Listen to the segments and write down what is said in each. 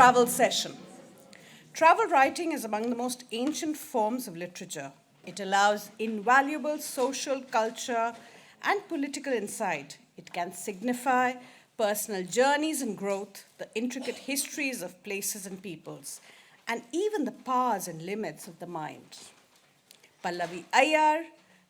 Travel session. Travel writing is among the most ancient forms of literature. It allows invaluable social, culture, and political insight. It can signify personal journeys and growth, the intricate histories of places and peoples, and even the powers and limits of the mind. Pallavi Aiyar,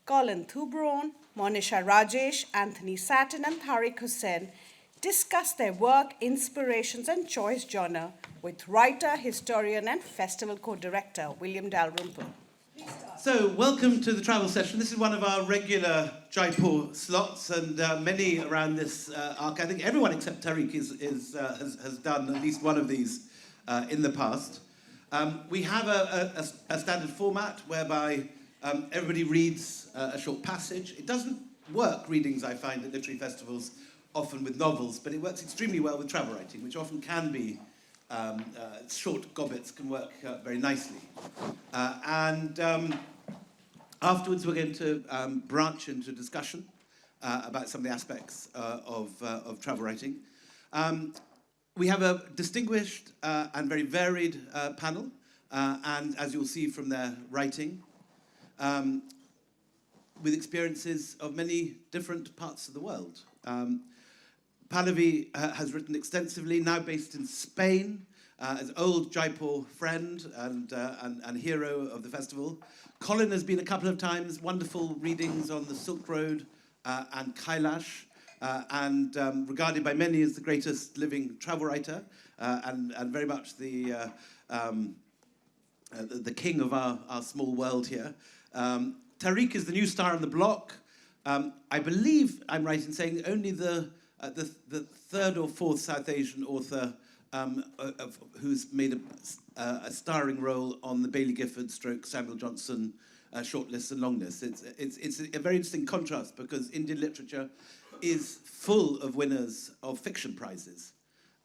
Colin Thubron, Monisha, Rajesh, Anthony Sattin, and Tharik Hussain discuss their work, inspirations, and choice genre with writer, historian, and festival co-director William Dalrymple. So, welcome to the travel session. This is one of our regular Jaipur slots, and many around this arc. I think everyone except Tharik has done at least one of these in the past. We have a standard format whereby everybody reads a short passage. It doesn't work, readings, I find, at literary festivals, often with novels, but it works extremely well with travel writing, which often can be short gobbets can work very nicely. Afterwards, we're going to branch into discussion about some of the aspects of travel writing. We have a distinguished and very varied panel, and as you'll see from their writing, with experiences of many different parts of the world. Pallavi has written extensively, now based in Spain, as an old Jaipur friend and hero of the festival. Colin has been a couple of times, wonderful readings on the Silk Road and Kailash, and regarded by many as the greatest living travel writer, and very much the king of our small world here. Tharik is the new star on the block. I believe I'm right in saying only the third or fourth South Asian author who's made a starring role on the Bailey Gifford / Samuel Johnson shortlist and longlist. It's a very interesting contrast because Indian literature is full of winners of fiction prizes.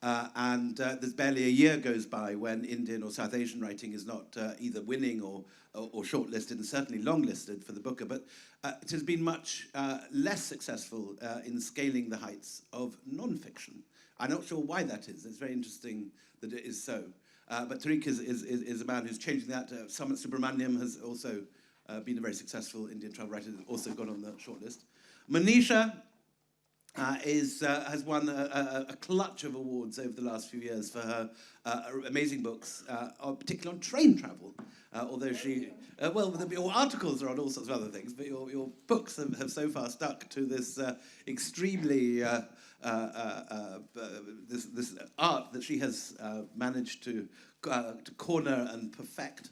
And there's barely a year goes by when Indian or South Asian writing is not either winning or shortlisted, and certainly longlisted for the Booker. But it has been much less successful in scaling the heights of non-fiction. I'm not sure why that is. It's very interesting that it is so. But Tharik is a man who's changing that. Samat Subramaniam has also been a very successful Indian travel writer, also got on the shortlist. Monisha has won a clutch of awards over the last few years for her amazing books, particularly on train travel. Although your articles are on all sorts of other things, but your books have so far stuck to this extremely this art that she has managed to corner and perfect.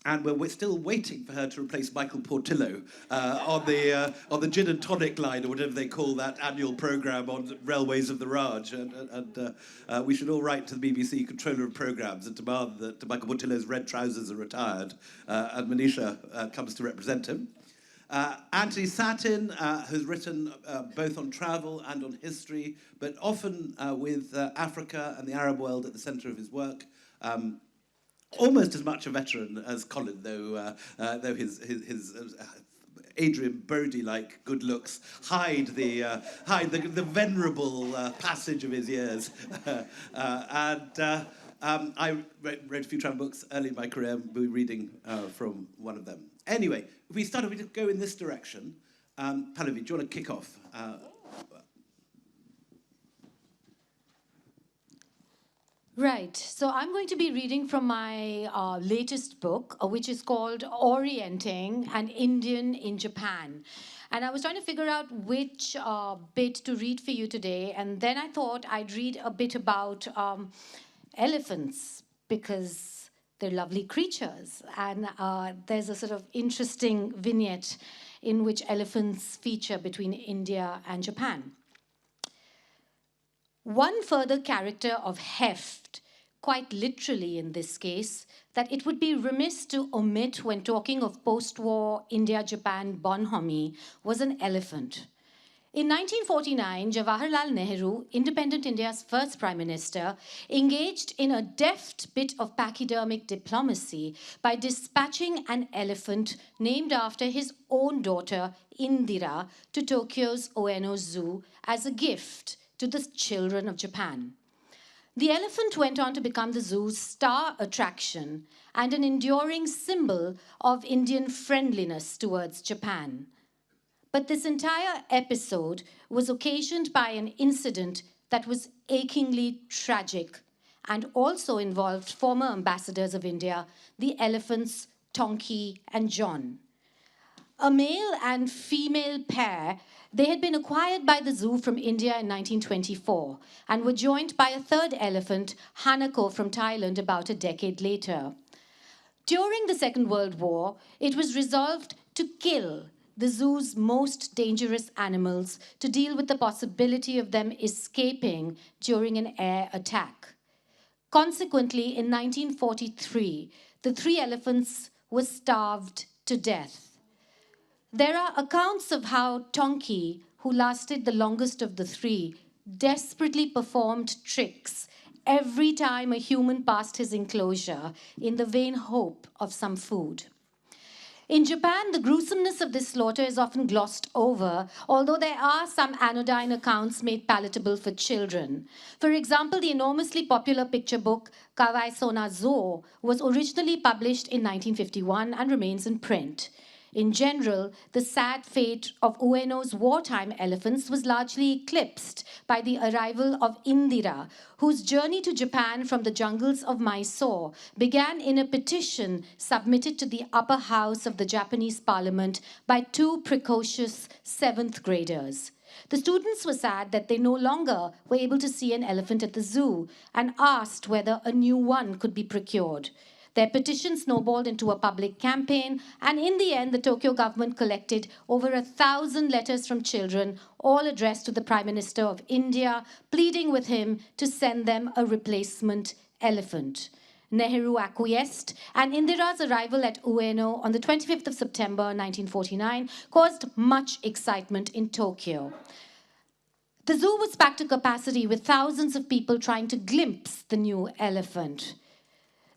And we're still waiting for her to replace Michael Portillo on the gin and tonic line, or whatever they call that annual programme on Railways of the Raj. And we should all write to the BBC Controller of Programmes and demand that Michael Portillo's red trousers are retired, and Monisha comes to represent him. Anthony Sattin has written both on travel and on history, but often with Africa and the Arab world at the centre of his work. Almost as much a veteran as Colin, though his Adrian Brody-like good looks hide the venerable passage of his years. I read a few travel books early in my career. We'll be reading from one of them. Anyway, if we started, we just go in this direction. Pallavi, do you want to kick off? Right. So I'm going to be reading from my latest book, which is called Orienting, an Indian in Japan. And I was trying to figure out which bit to read for you today. And then I thought I'd read a bit about elephants, because they're lovely creatures. And there's a sort of interesting vignette in which elephants feature between India and Japan. One further character of heft, quite literally in this case, that it would be remiss to omit when talking of post-war India-Japan bonhomie, was an elephant. In 1949, Jawaharlal Nehru, independent India's first prime minister, engaged in a deft bit of pachydermic diplomacy by dispatching an elephant named after his own daughter, Indira, to Tokyo's Ueno Zoo as a gift to the children of Japan. The elephant went on to become the zoo's star attraction and an enduring symbol of Indian friendliness towards Japan. But this entire episode was occasioned by an incident that was achingly tragic and also involved former ambassadors of India, the elephants Tonki and John. A male and female pair, they had been acquired by the zoo from India in 1924 and were joined by a third elephant, Hanako, from Thailand about a decade later. During the Second World War, it was resolved to kill the zoo's most dangerous animals to deal with the possibility of them escaping during an air attack. Consequently, in 1943, the 3 elephants were starved to death. There are accounts of how Tonki, who lasted the longest of the 3, desperately performed tricks every time a human passed his enclosure in the vain hope of some food. In Japan, the gruesomeness of this slaughter is often glossed over, although there are some anodyne accounts made palatable for children. For example, the enormously popular picture book Kawaiso na Zo was originally published in 1951 and remains in print. In general, the sad fate of Ueno's wartime elephants was largely eclipsed by the arrival of Indira, whose journey to Japan from the jungles of Mysore began in a petition submitted to the upper house of the Japanese parliament by 2 precocious 7th graders. The students were sad that they no longer were able to see an elephant at the zoo and asked whether a new one could be procured. Their petition snowballed into a public campaign, and in the end, the Tokyo government collected over 1,000 letters from children, all addressed to the Prime Minister of India, pleading with him to send them a replacement elephant. Nehru acquiesced, and Indira's arrival at Ueno on the 25th of September 1949 caused much excitement in Tokyo. The zoo was packed to capacity with thousands of people trying to glimpse the new elephant.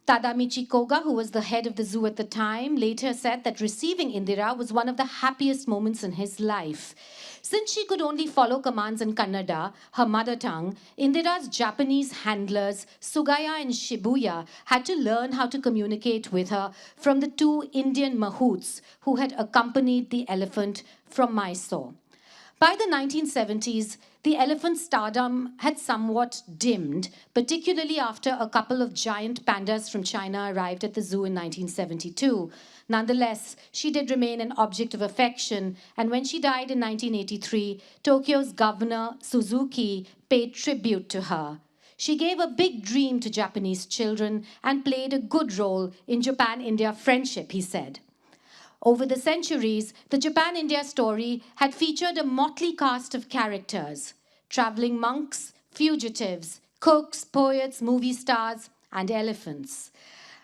Tadamichi Koga, who was the head of the zoo at the time, later said that receiving Indira was one of the happiest moments in his life. Since she could only follow commands in Kannada, her mother tongue, Indira's Japanese handlers, Sugaya and Shibuya, had to learn how to communicate with her from the 2 Indian mahouts who had accompanied the elephant from Mysore. By the 1970s, the elephant's stardom had somewhat dimmed, particularly after a couple of giant pandas from China arrived at the zoo in 1972. Nonetheless, she did remain an object of affection, and when she died in 1983, Tokyo's governor, Suzuki, paid tribute to her. She gave a big dream to Japanese children and played a good role in Japan-India friendship, he said. Over the centuries, the Japan-India story had featured a motley cast of characters: traveling monks, fugitives, cooks, poets, movie stars, and elephants.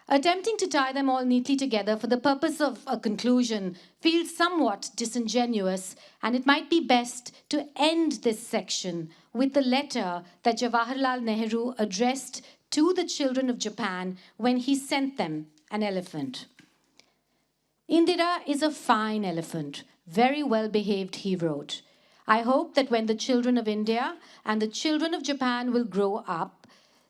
Attempting to tie them all neatly together for the purpose of a conclusion feels somewhat disingenuous, and it might be best to end this section with the letter that Jawaharlal Nehru addressed to the children of Japan when he sent them an elephant. Indira is a fine elephant, very well behaved, he wrote. I hope that when the children of India and the children of Japan will grow up,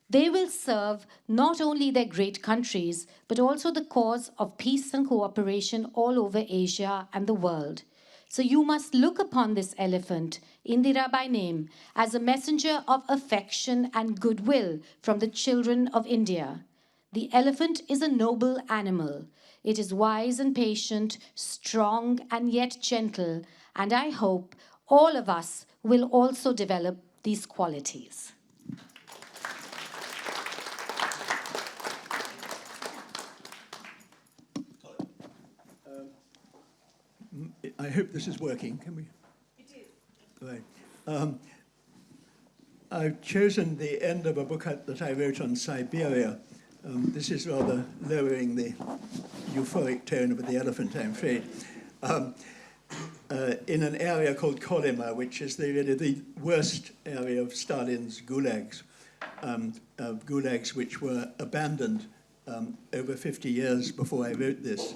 they will serve not only their great countries, but also the cause of peace and cooperation all over Asia and the world. So you must look upon this elephant, Indira by name, as a messenger of affection and goodwill from the children of India. The elephant is a noble animal. It is wise and patient, strong and yet gentle, and I hope all of us will also develop these qualities. I hope this is working. Can we? It is. Right. I've chosen the end of a book that I wrote on Siberia. This is rather lowering the euphoric tone of the elephant, I'm afraid. In an area called Kolyma, which is really the worst area of Stalin's gulags, gulags which were abandoned over 50 years before I wrote this,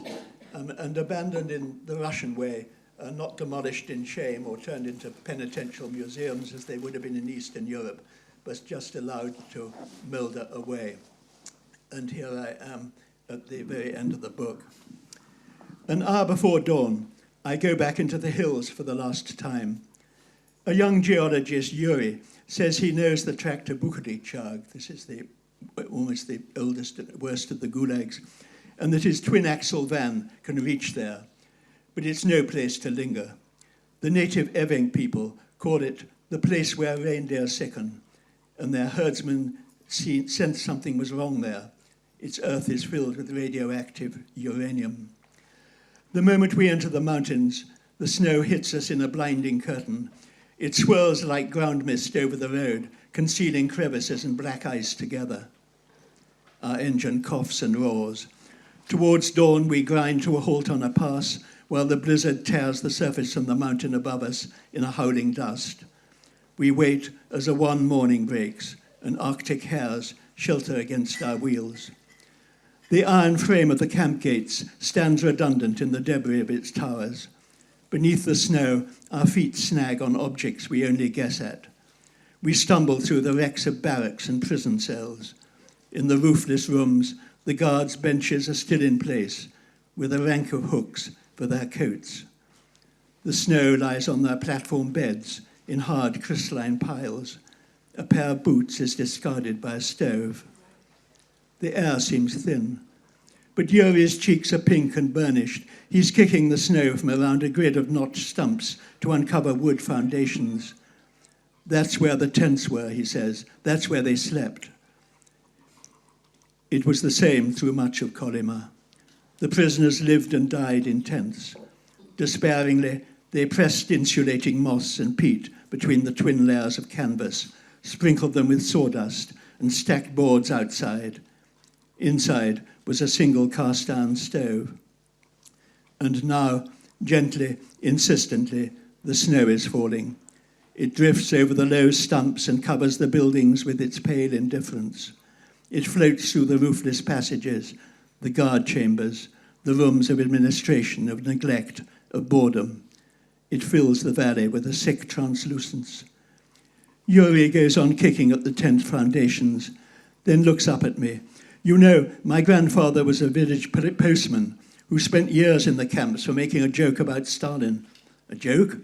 and abandoned in the Russian way, not demolished in shame or turned into penitential museums as they would have been in Eastern Europe, was just allowed to moulder away. And here I am at the very end of the book. An hour before dawn, I go back into the hills for the last time. A young geologist, Yuri, says he knows the track to Bukhari-Chag. This is almost the oldest and worst of the gulags, and that his twin-axle van can reach there. But it's no place to linger. The native Evenk people call it the place where reindeer sicken, and their herdsmen sensed something was wrong there. Its earth is filled with radioactive uranium. The moment we enter the mountains, the snow hits us in a blinding curtain. It swirls like ground mist over the road, concealing crevices and black ice together. Our engine coughs and roars. Towards dawn, we grind to a halt on a pass, while the blizzard tears the surface from the mountain above us in a howling dust. We wait as a wan morning breaks, and Arctic hares shelter against our wheels. The iron frame of the camp gates stands redundant in the debris of its towers. Beneath the snow, our feet snag on objects we only guess at. We stumble through the wrecks of barracks and prison cells. In the roofless rooms, the guards' benches are still in place, with a rank of hooks for their coats. The snow lies on their platform beds in hard crystalline piles. A pair of boots is discarded by a stove. The air seems thin, but Yuri's cheeks are pink and burnished. He's kicking the snow from around a grid of notched stumps to uncover wood foundations. That's where the tents were, he says. That's where they slept. It was the same through much of Kolyma. The prisoners lived and died in tents. Despairingly, they pressed insulating moss and peat between the twin layers of canvas, sprinkled them with sawdust, and stacked boards outside. Inside was a single cast-iron stove. And now, gently, insistently, the snow is falling. It drifts over the low stumps and covers the buildings with its pale indifference. It floats through the roofless passages, the guard chambers, the rooms of administration, of neglect, of boredom. It fills the valley with a sick translucence. Yuri goes on kicking at the tent foundations, then looks up at me. You know, my grandfather was a village postman who spent years in the camps for making a joke about Stalin. A joke?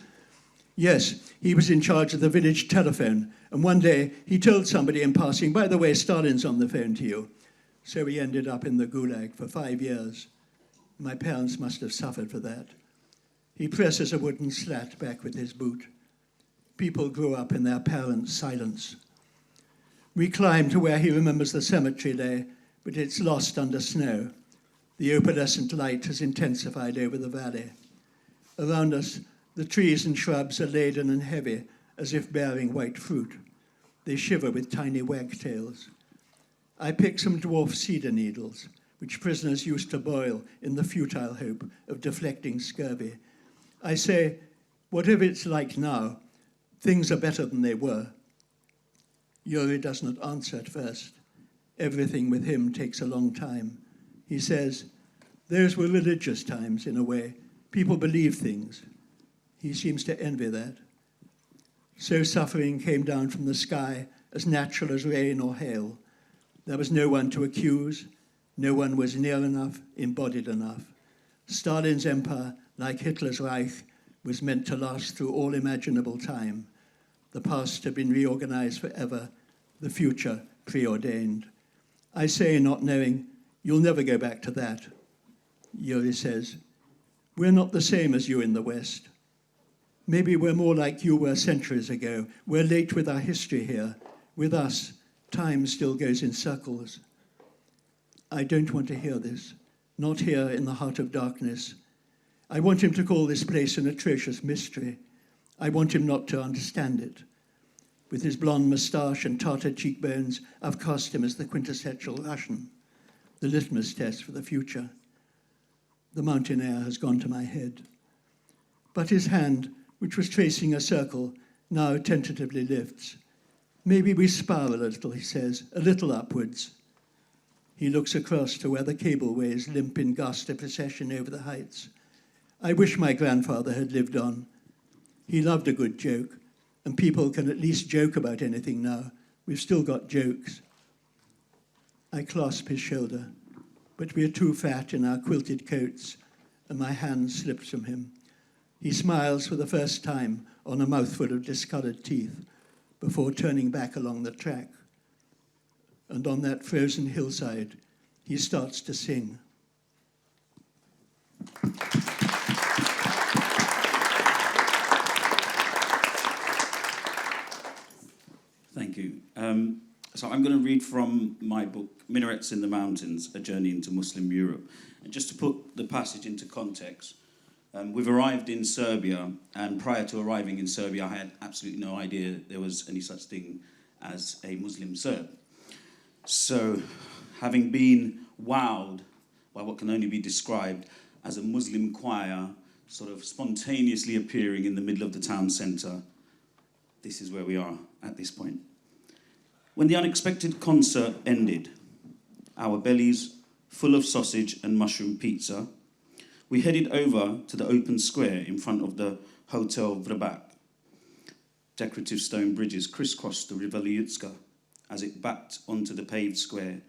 Yes, he was in charge of the village telephone, and one day he told somebody in passing, by the way, Stalin's on the phone to you. So he ended up in the gulag for 5 years. My parents must have suffered for that. He presses a wooden slat back with his boot. People grew up in their parents' silence. We climb to where he remembers the cemetery lay, but it's lost under snow. The opalescent light has intensified over the valley. Around us, the trees and shrubs are laden and heavy, as if bearing white fruit. They shiver with tiny wagtails. I pick some dwarf cedar needles, which prisoners used to boil in the futile hope of deflecting scurvy. I say, whatever it's like now, things are better than they were. Yuri does not answer at first. Everything with him takes a long time. He says, those were religious times, in a way. People believe things. He seems to envy that. So suffering came down from the sky, as natural as rain or hail. There was no one to accuse. No one was near enough, embodied enough. Stalin's empire, like Hitler's Reich, was meant to last through all imaginable time. The past had been reorganized forever, the future preordained. I say, not knowing, you'll never go back to that. Yuri says, we're not the same as you in the West. Maybe we're more like you were centuries ago. We're late with our history here. With us, time still goes in circles. I don't want to hear this, not here in the heart of darkness. I want him to call this place an atrocious mystery. I want him not to understand it. With his blonde moustache and tartar cheekbones, I've cast him as the quintessential Russian, the litmus test for the future. The mountain air has gone to my head. But his hand, which was tracing a circle, now tentatively lifts. Maybe we spiral a little, he says, a little upwards. He looks across to where the cableways limp in ghastly procession over the heights. I wish my grandfather had lived on. He loved a good joke, and people can at least joke about anything now, We've still got jokes. I clasp his shoulder, but we are too fat in our quilted coats, and my hand slips from him. He smiles for the first time on a mouthful of discoloured teeth before turning back along the track. And on that frozen hillside, he starts to sing. Thank you. So I'm going to read from my book, Minarets in the Mountains, A Journey into Muslim Europe. And just to put the passage into context, we've arrived in Serbia, and prior to arriving in Serbia, I had absolutely no idea there was any such thing as a Muslim Serb. So, having been wowed by what can only be described as a Muslim choir sort of spontaneously appearing in the middle of the town centre, this is where we are at this point. When the unexpected concert ended, our bellies full of sausage and mushroom pizza, we headed over to the open square in front of the Hotel Vrabac. Decorative stone bridges crisscrossed the River Ljutska as it backed onto the paved square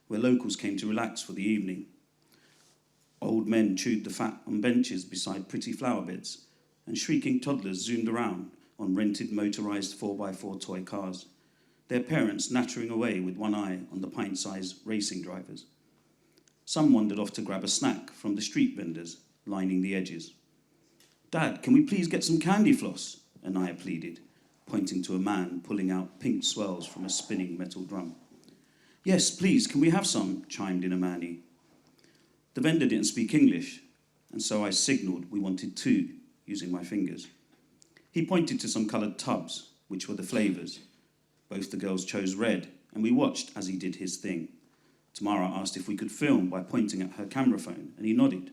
where locals came to relax for the evening. Old men chewed the fat on benches beside pretty flower beds, and shrieking toddlers zoomed around on rented motorised 4x4 toy cars, their parents nattering away with one eye on the pint-sized racing drivers. Some wandered off to grab a snack from the street vendors lining the edges. "Dad, can we please get some candy floss?" Anaya pleaded, pointing to a man pulling out pink swirls from a spinning metal drum. "Yes, please, can we have some?" chimed in Amani. The vendor didn't speak English, and so I signalled we wanted two, using my fingers. He pointed to some coloured tubs, which were the flavours. Both the girls chose red, and we watched as he did his thing. Tamara asked if we could film by pointing at her camera phone, and he nodded.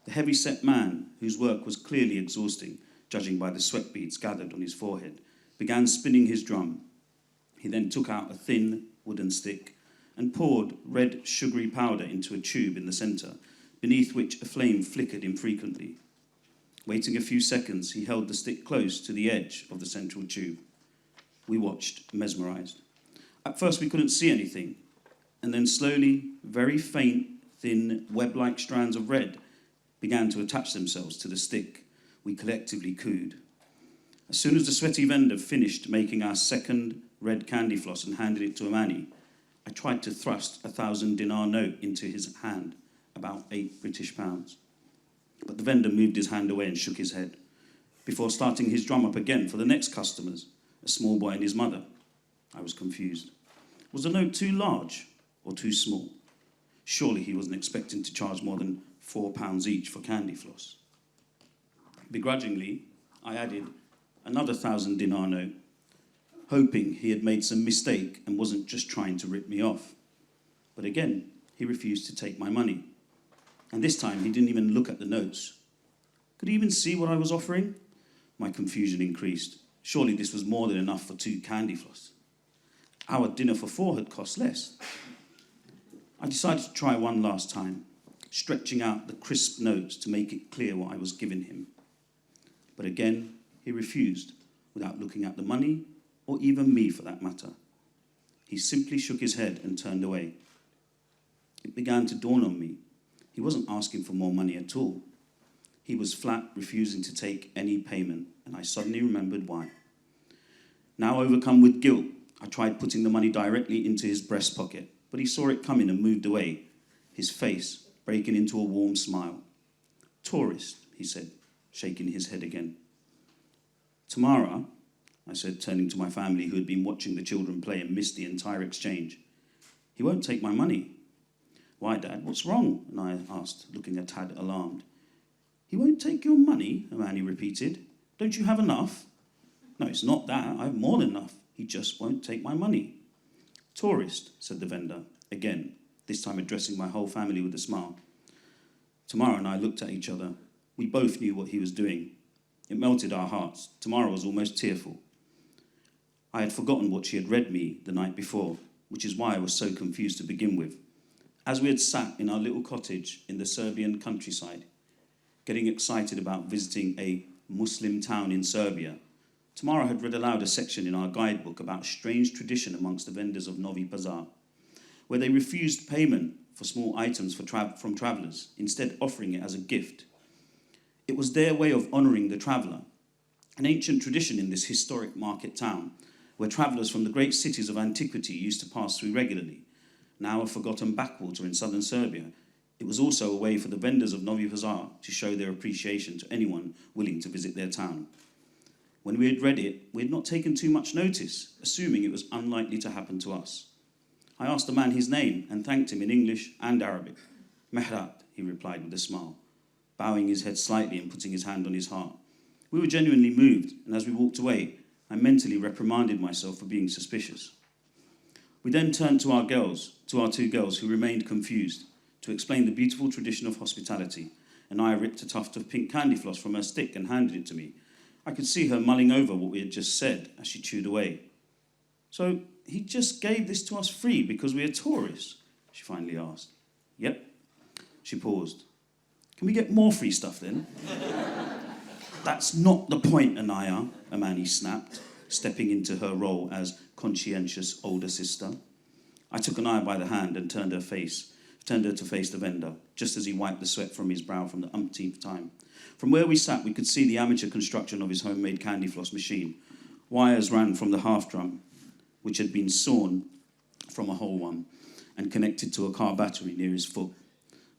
The heavy-set man, whose work was clearly exhausting, judging by the sweat beads gathered on his forehead, began spinning his drum. He then took out a thin wooden stick and poured red sugary powder into a tube in the centre, beneath which a flame flickered infrequently. Waiting a few seconds, he held the stick close to the edge of the central tube. We watched, mesmerised. At first we couldn't see anything, and then slowly, very faint, thin, web-like strands of red began to attach themselves to the stick. We collectively cooed. As soon as the sweaty vendor finished making our second red candy floss and handed it to Amani, I tried to thrust a 1,000 dinar note into his hand, about £8 British. But the vendor moved his hand away and shook his head, before starting his drum up again for the next customers, a small boy and his mother. I was confused. Was the note too large or too small? Surely he wasn't expecting to charge more than £4 each for candy floss. Begrudgingly, I added another 1,000 dinar note, hoping he had made some mistake and wasn't just trying to rip me off. But again, he refused to take my money. And this time, he didn't even look at the notes. Could he even see what I was offering? My confusion increased. Surely this was more than enough for 2 candy floss. Our dinner for 4 had cost less. I decided to try one last time, stretching out the crisp notes to make it clear what I was giving him. But again, he refused, without looking at the money, or even me for that matter. He simply shook his head and turned away. It began to dawn on me. He wasn't asking for more money at all. He was flat refusing to take any payment, and I suddenly remembered why. Now overcome with guilt, I tried putting the money directly into his breast pocket, but he saw it coming and moved away, his face breaking into a warm smile. "Tourist," he said, shaking his head again. "Tamara," I said, turning to my family who had been watching the children play and missed the entire exchange, "he won't take my money." "Why, Dad, what's wrong?" and I asked, looking a tad alarmed. "He won't take your money?" Amani repeated. "Don't you have enough?" "No, it's not that. I have more than enough. He just won't take my money." "Tourist," said the vendor, again, this time addressing my whole family with a smile. Tamara and I looked at each other. We both knew what he was doing. It melted our hearts. Tamara was almost tearful. I had forgotten what she had read me the night before, which is why I was so confused to begin with. As we had sat in our little cottage in the Serbian countryside, getting excited about visiting a Muslim town in Serbia, Tamara had read aloud a section in our guidebook about a strange tradition amongst the vendors of Novi Pazar, where they refused payment for small items from travellers, instead offering it as a gift. It was their way of honouring the traveller, an ancient tradition in this historic market town, where travellers from the great cities of antiquity used to pass through regularly. Now a forgotten backwater in southern Serbia, it was also a way for the vendors of Novi Pazar to show their appreciation to anyone willing to visit their town. When we had read it, we had not taken too much notice, assuming it was unlikely to happen to us. I asked the man his name and thanked him in English and Arabic. Mehrat, he replied with a smile, bowing his head slightly and putting his hand on his heart. We were genuinely moved, and as we walked away, I mentally reprimanded myself for being suspicious. We then turned to our two girls who remained confused, to explain the beautiful tradition of hospitality, and I ripped a tuft of pink candy floss from her stick and handed it to me. I could see her mulling over what we had just said as she chewed away. So he just gave this to us free because we are tourists? She finally asked. Yep. She paused. Can we get more free stuff then? That's not the point, Anaya, Amani snapped, stepping into her role as conscientious older sister. I took Anaya by the hand and turned her to face the vendor, just as he wiped the sweat from his brow from the umpteenth time. From where we sat, we could see the amateur construction of his homemade candy floss machine. Wires ran from the half drum, which had been sawn from a whole one, and connected to a car battery near his foot.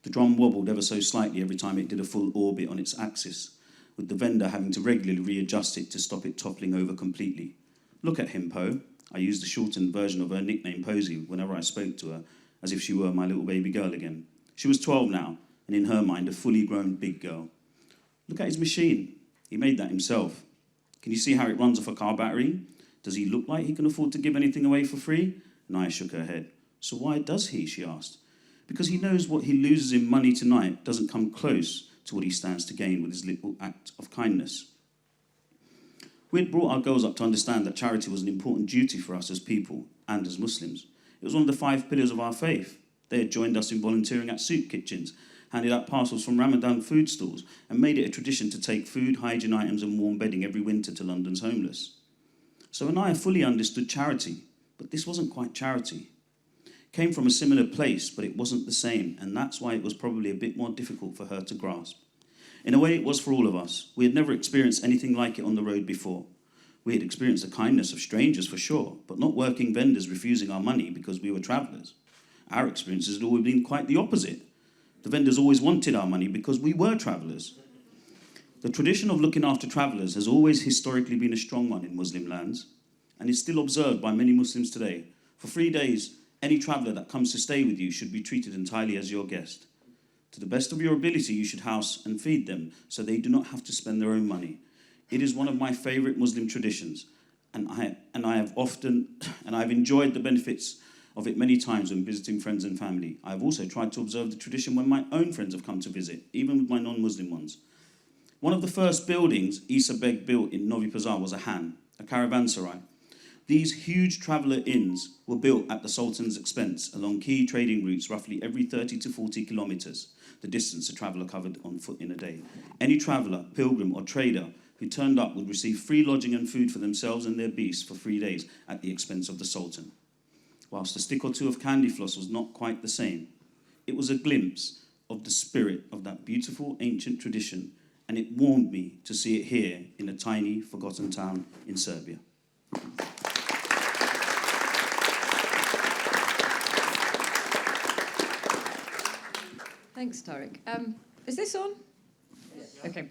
The drum wobbled ever so slightly every time it did a full orbit on its axis, with the vendor having to regularly readjust it to stop it toppling over completely. Look at him, Po. I used the shortened version of her nickname, Posy, whenever I spoke to her, as if she were my little baby girl again. She was 12 now, and in her mind, a fully grown big girl. Look at his machine. He made that himself. Can you see how it runs off a car battery? Does he look like he can afford to give anything away for free? Naya shook her head. So why does he, she asked. Because he knows what he loses in money tonight doesn't come close to what he stands to gain with his little act of kindness. We had brought our girls up to understand that charity was an important duty for us as people and as Muslims. It was one of the 5 pillars of our faith. They had joined us in volunteering at soup kitchens, handed out parcels from Ramadan food stalls, and made it a tradition to take food, hygiene items and warm bedding every winter to London's homeless. So Anaya fully understood charity, but this wasn't quite charity. It came from a similar place, but it wasn't the same, and that's why it was probably a bit more difficult for her to grasp. In a way, it was for all of us. We had never experienced anything like it on the road before. We had experienced the kindness of strangers for sure, but not working vendors refusing our money because we were travellers. Our experiences had always been quite the opposite. The vendors always wanted our money because we were travellers. The tradition of looking after travellers has always historically been a strong one in Muslim lands, and is still observed by many Muslims today. For 3 days, any traveller that comes to stay with you should be treated entirely as your guest. To the best of your ability, you should house and feed them so they do not have to spend their own money. It is one of my favourite Muslim traditions, and I've enjoyed the benefits of it many times when visiting friends and family. I've also tried to observe the tradition when my own friends have come to visit, even with my non-Muslim ones. One of the first buildings Isa Beg built in Novi Pazar was a han, a caravanserai. These huge traveller inns were built at the Sultan's expense along key trading routes roughly every 30 to 40 kilometres, the distance a traveller covered on foot in a day. Any traveller, pilgrim or trader who turned up would receive free lodging and food for themselves and their beasts for 3 days at the expense of the Sultan. Whilst a stick or two of candy floss was not quite the same, it was a glimpse of the spirit of that beautiful ancient tradition, and it warmed me to see it here in a tiny, forgotten town in Serbia. Thanks, Tharik. Is this on? Yes. Okay.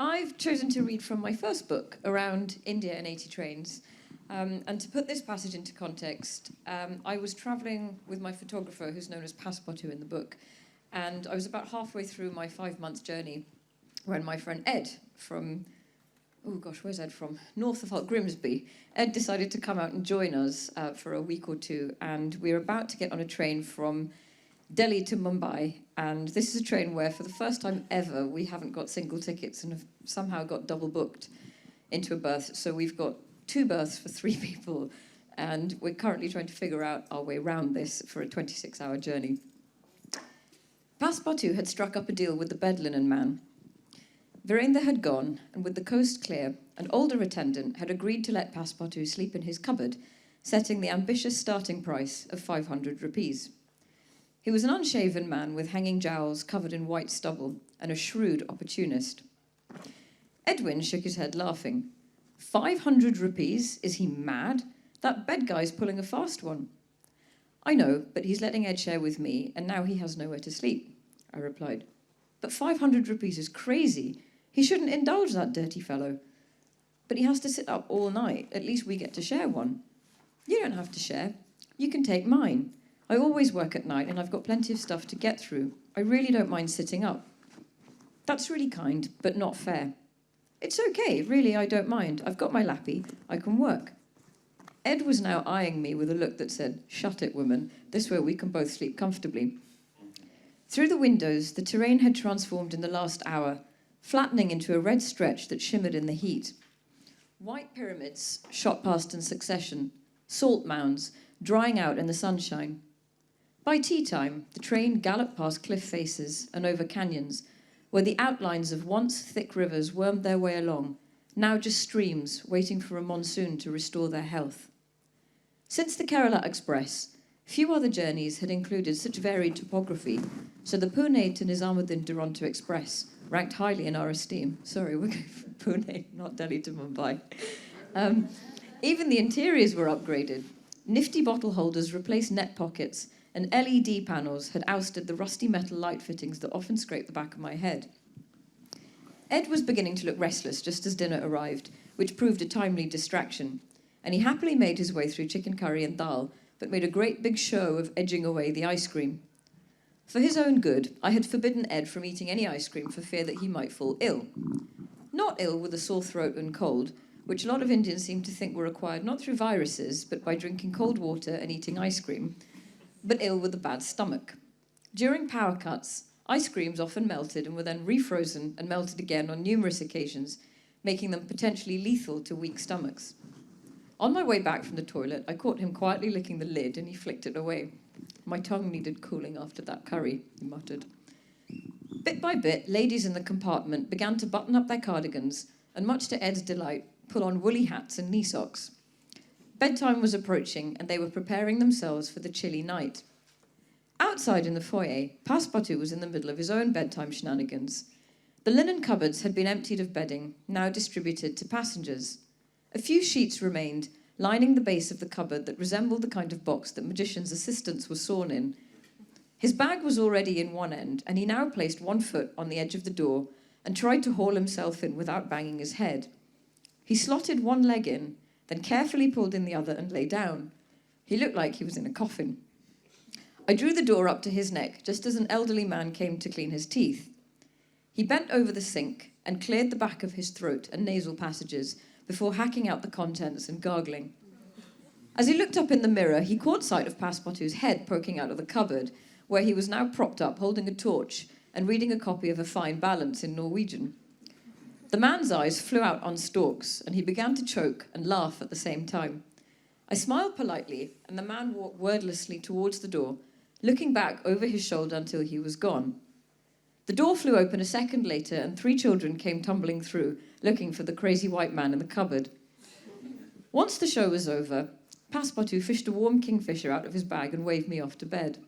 I've chosen to read from my first book, Around India and 80 Trains. And to put this passage into context, I was travelling with my photographer, who's known as Passepartout in the book, and I was about halfway through my 5-month journey when my friend Ed from, where's Ed from? North of Grimsby. Ed decided to come out and join us for a week or two, and we were about to get on a train from Delhi to Mumbai, and this is a train where for the first time ever we haven't got single tickets and have somehow got double booked into a berth. So we've got 2 berths for 3 people, and we're currently trying to figure out our way around this for a 26-hour journey. Passepartout had struck up a deal with the bed linen man. Virendra had gone, and with the coast clear, an older attendant had agreed to let Passepartout sleep in his cupboard, setting the ambitious starting price of 500 rupees. He was an unshaven man with hanging jowls covered in white stubble, and a shrewd opportunist. Edwin shook his head, laughing. 500 rupees? Is he mad? That bed guy's pulling a fast one. I know, but he's letting Ed share with me, and now he has nowhere to sleep, I replied. But 500 rupees is crazy. He shouldn't indulge that dirty fellow. But he has to sit up all night. At least we get to share one. You don't have to share. You can take mine. I always work at night, and I've got plenty of stuff to get through. I really don't mind sitting up. That's really kind, but not fair. It's okay, really, I don't mind. I've got my lappy. I can work. Ed was now eyeing me with a look that said, "Shut it, woman. This way we can both sleep comfortably." Through the windows, the terrain had transformed in the last hour, flattening into a red stretch that shimmered in the heat. White pyramids shot past in succession, salt mounds drying out in the sunshine. By tea time, the train galloped past cliff faces and over canyons, where the outlines of once thick rivers wormed their way along, now just streams waiting for a monsoon to restore their health. Since the Kerala Express, few other journeys had included such varied topography, so the Pune to Nizamuddin Duronto Express ranked highly in our esteem. Sorry, we're going from Pune, not Delhi to Mumbai. Even the interiors were upgraded. Nifty bottle holders replaced net pockets, and LED panels had ousted the rusty metal light fittings that often scraped the back of my head. Ed was beginning to look restless just as dinner arrived, which proved a timely distraction, and he happily made his way through chicken curry and dal, but made a great big show of edging away the ice cream. For his own good, I had forbidden Ed from eating any ice cream for fear that he might fall ill. Not ill with a sore throat and cold, which a lot of Indians seem to think were acquired not through viruses, but by drinking cold water and eating ice cream, but ill with a bad stomach. During power cuts, ice creams often melted and were then refrozen and melted again on numerous occasions, making them potentially lethal to weak stomachs. On my way back from the toilet, I caught him quietly licking the lid and he flicked it away. "My tongue needed cooling after that curry," he muttered. Bit by bit, ladies in the compartment began to button up their cardigans and, much to Ed's delight, pull on woolly hats and knee socks. Bedtime was approaching, and they were preparing themselves for the chilly night. Outside in the foyer, Passepartout was in the middle of his own bedtime shenanigans. The linen cupboards had been emptied of bedding, now distributed to passengers. A few sheets remained, lining the base of the cupboard that resembled the kind of box that magicians' assistants were sawn in. His bag was already in one end, and he now placed one foot on the edge of the door and tried to haul himself in without banging his head. He slotted one leg in, then carefully pulled in the other and lay down. He looked like he was in a coffin. I drew the door up to his neck just as an elderly man came to clean his teeth. He bent over the sink and cleared the back of his throat and nasal passages before hacking out the contents and gargling. As he looked up in the mirror, he caught sight of Passepartout's head poking out of the cupboard, where he was now propped up holding a torch and reading a copy of A Fine Balance in Norwegian. The man's eyes flew out on stalks, and he began to choke and laugh at the same time. I smiled politely, and the man walked wordlessly towards the door, looking back over his shoulder until he was gone. The door flew open a second later, and 3 children came tumbling through, looking for the crazy white man in the cupboard. Once the show was over, Passepartout fished a warm kingfisher out of his bag and waved me off to bed.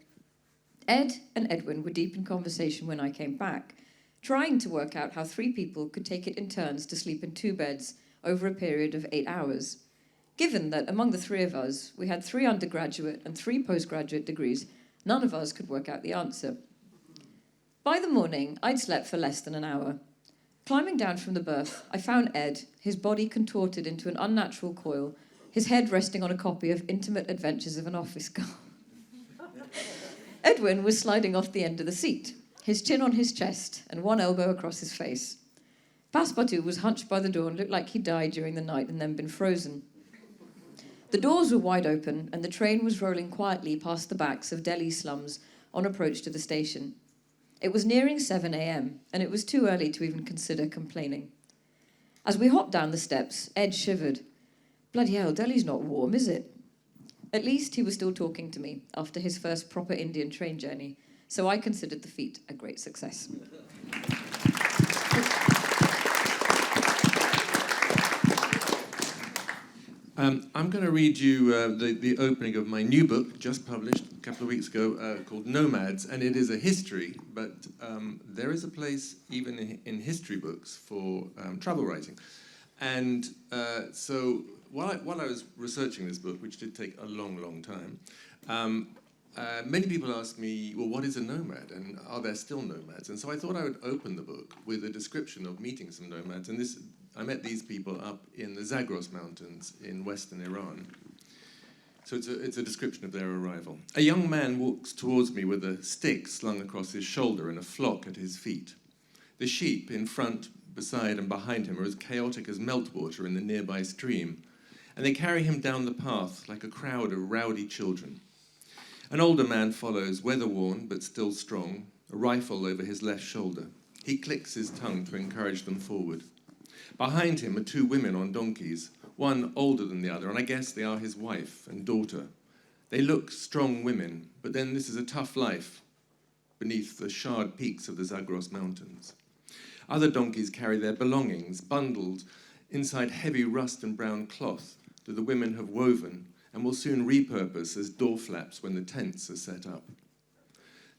Ed and Edwin were deep in conversation when I came back, trying to work out how 3 people could take it in turns to sleep in 2 beds over a period of 8 hours. Given that among the 3 of us, we had 3 undergraduate and 3 postgraduate degrees, none of us could work out the answer. By the morning, I'd slept for less than an hour. Climbing down from the berth, I found Ed, his body contorted into an unnatural coil, his head resting on a copy of Intimate Adventures of an Office Girl. Edwin was sliding off the end of the seat, his chin on his chest and one elbow across his face. Passepartout was hunched by the door and looked like he died during the night and then been frozen. The doors were wide open, and the train was rolling quietly past the backs of Delhi slums on approach to the station. It was nearing 7 a.m., and it was too early to even consider complaining. As we hopped down the steps, Ed shivered. "Bloody hell, Delhi's not warm, is it?" At least he was still talking to me after his first proper Indian train journey, so I considered the feat a great success. I'm going to read you the opening of my new book, just published a couple of weeks ago, called Nomads, and it is a history, but there is a place even in history books for travel writing. And so while I was researching this book, which did take a long, long time, many people asked me, well, what is a nomad, and are there still nomads? And so I thought I would open the book with a description of meeting some nomads, and I met these people up in the Zagros Mountains in western Iran. So it's a description of their arrival. A young man walks towards me with a stick slung across his shoulder and a flock at his feet. The sheep in front, beside, and behind him are as chaotic as meltwater in the nearby stream, and they carry him down the path like a crowd of rowdy children. An older man follows, weather-worn but still strong, a rifle over his left shoulder. He clicks his tongue to encourage them forward. Behind him are two women on donkeys, one older than the other, and I guess they are his wife and daughter. They look strong women, but then this is a tough life beneath the charred peaks of the Zagros Mountains. Other donkeys carry their belongings, bundled inside heavy rust and brown cloth that the women have woven and will soon repurpose as door flaps when the tents are set up.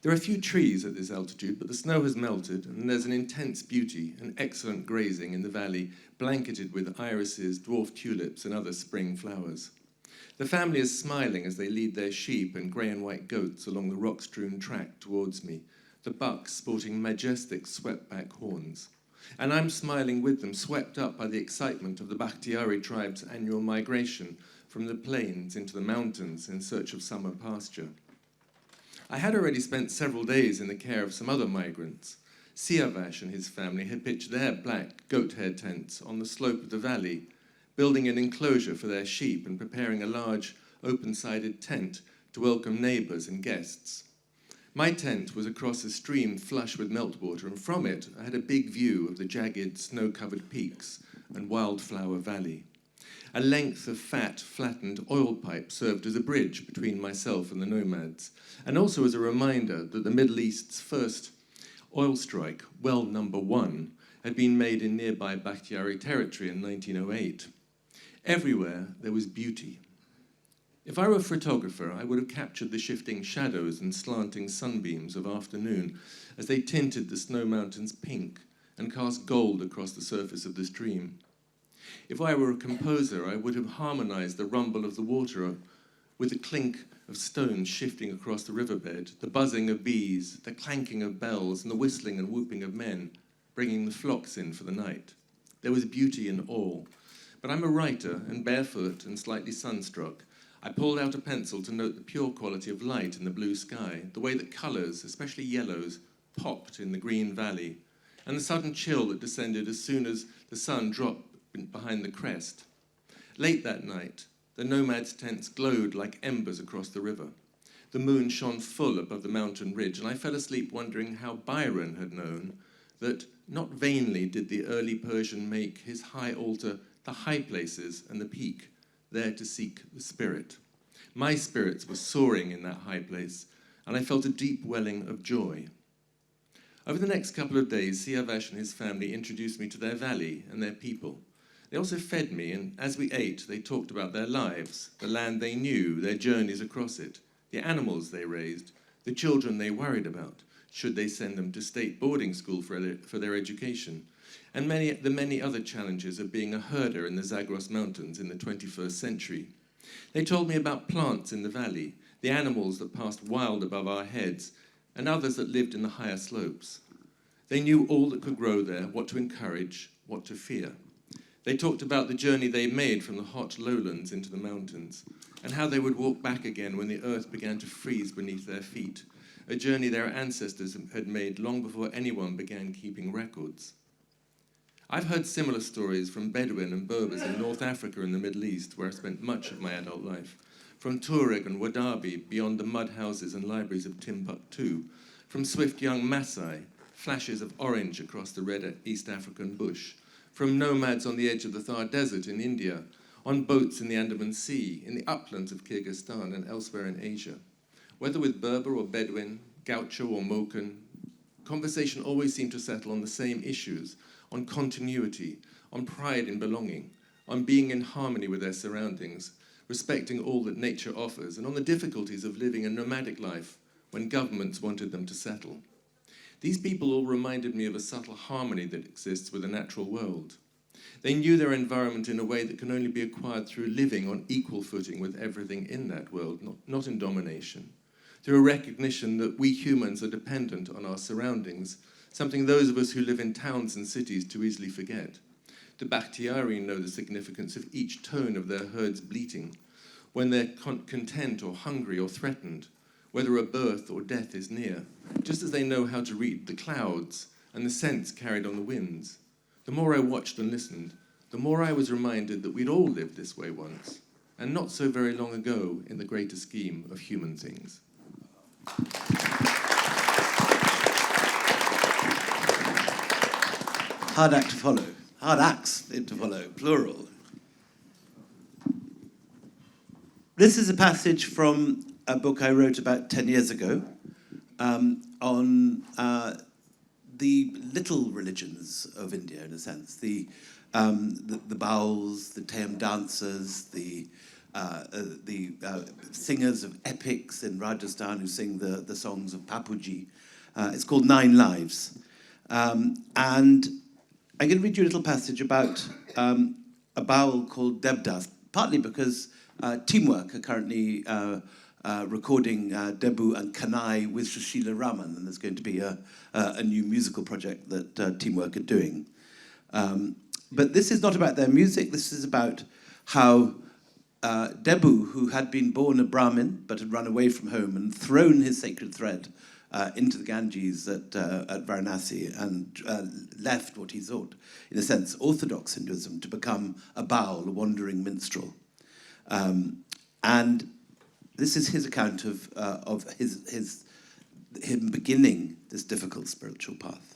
There are a few trees at this altitude, but the snow has melted, and there's an intense beauty and excellent grazing in the valley, blanketed with irises, dwarf tulips, and other spring flowers. The family is smiling as they lead their sheep and grey and white goats along the rock-strewn track towards me, the bucks sporting majestic swept-back horns. And I'm smiling with them, swept up by the excitement of the Bakhtiari tribe's annual migration from the plains into the mountains in search of summer pasture. I had already spent several days in the care of some other migrants. Siavash and his family had pitched their black goat-hair tents on the slope of the valley, building an enclosure for their sheep and preparing a large, open-sided tent to welcome neighbours and guests. My tent was across a stream flush with meltwater, and from it I had a big view of the jagged, snow-covered peaks and wildflower valley. A length of fat, flattened oil pipe served as a bridge between myself and the nomads, and also as a reminder that the Middle East's first oil strike, well number 1, had been made in nearby Bakhtiari territory in 1908. Everywhere there was beauty. If I were a photographer, I would have captured the shifting shadows and slanting sunbeams of afternoon as they tinted the snow mountains pink and cast gold across the surface of the stream. If I were a composer, I would have harmonized the rumble of the water with the clink of stones shifting across the riverbed, the buzzing of bees, the clanking of bells, and the whistling and whooping of men, bringing the flocks in for the night. There was beauty in all. But I'm a writer, and barefoot and slightly sunstruck, I pulled out a pencil to note the pure quality of light in the blue sky, the way that colours, especially yellows, popped in the green valley, and the sudden chill that descended as soon as the sun dropped behind the crest. Late that night, the nomads' tents glowed like embers across the river. The moon shone full above the mountain ridge, and I fell asleep wondering how Byron had known that not vainly did the early Persian make his high altar the high places and the peak, there to seek the spirit. My spirits were soaring in that high place, and I felt a deep welling of joy. Over the next couple of days, Siavash and his family introduced me to their valley and their people. They also fed me, and as we ate, they talked about their lives, the land they knew, their journeys across it, the animals they raised, the children they worried about, should they send them to state boarding school for their education, and the many other challenges of being a herder in the Zagros Mountains in the 21st century. They told me about plants in the valley, the animals that passed wild above our heads, and others that lived in the higher slopes. They knew all that could grow there, what to encourage, what to fear. They talked about the journey they made from the hot lowlands into the mountains, and how they would walk back again when the earth began to freeze beneath their feet, a journey their ancestors had made long before anyone began keeping records. I've heard similar stories from Bedouin and Berbers in North Africa and the Middle East, where I spent much of my adult life, from Tuareg and Wadabi beyond the mud houses and libraries of Timbuktu, from swift young Maasai, flashes of orange across the red East African bush, from nomads on the edge of the Thar Desert in India, on boats in the Andaman Sea, in the uplands of Kyrgyzstan and elsewhere in Asia. Whether with Berber or Bedouin, Gaucho or Moken, conversation always seemed to settle on the same issues, on continuity, on pride in belonging, on being in harmony with their surroundings, respecting all that nature offers, and on the difficulties of living a nomadic life when governments wanted them to settle. These people all reminded me of a subtle harmony that exists with the natural world. They knew their environment in a way that can only be acquired through living on equal footing with everything in that world, not in domination. Through a recognition that we humans are dependent on our surroundings, something those of us who live in towns and cities too easily forget. The Bakhtiari know the significance of each tone of their herds bleating, when they're content or hungry or threatened, whether a birth or death is near, just as they know how to read the clouds and the scents carried on the winds. The more I watched and listened, the more I was reminded that we'd all lived this way once, and not so very long ago in the greater scheme of human things. Hard act to follow. Hard acts to follow, plural. This is a passage from a book I wrote about 10 years ago on the little religions of India, in a sense. The bowls, the Tayam dancers, the singers of epics in Rajasthan who sing the songs of Papuji. It's called 9 Lives. And I'm going to read you a little passage about a bowl called Devdas, partly because Teamwork are currently recording Debu and Kanai with Sushila Raman, and there's going to be a new musical project that Teamwork are doing. But this is not about their music, this is about how Debu, who had been born a Brahmin but had run away from home and thrown his sacred thread into the Ganges at Varanasi and left what he thought, in a sense, Orthodox Hinduism to become a baul, a wandering minstrel. And this is his account of him beginning this difficult spiritual path.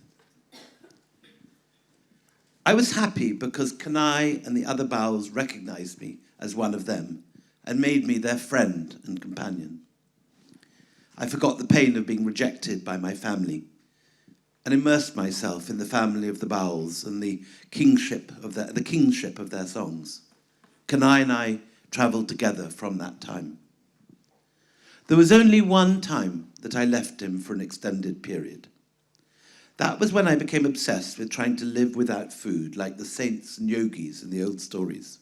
I was happy because Kanai and the other bauls recognized me as one of them and made me their friend and companion. I forgot the pain of being rejected by my family and immersed myself in the family of the bauls and the kingship of their songs. Kanai and I travelled together from that time. There was only one time that I left him for an extended period. That was when I became obsessed with trying to live without food, like the saints and yogis in the old stories.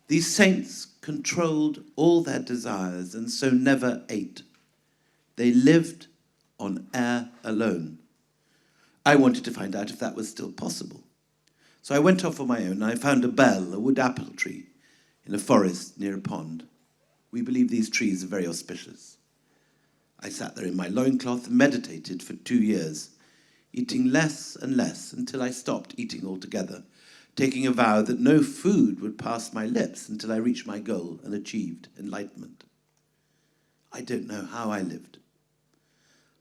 These saints controlled all their desires and so never ate. They lived on air alone. I wanted to find out if that was still possible. So I went off on my own and I found a bell, a wood apple tree, in a forest near a pond. We believe these trees are very auspicious. I sat there in my loincloth and meditated for 2 years, eating less and less until I stopped eating altogether, taking a vow that no food would pass my lips until I reached my goal and achieved enlightenment. I don't know how I lived.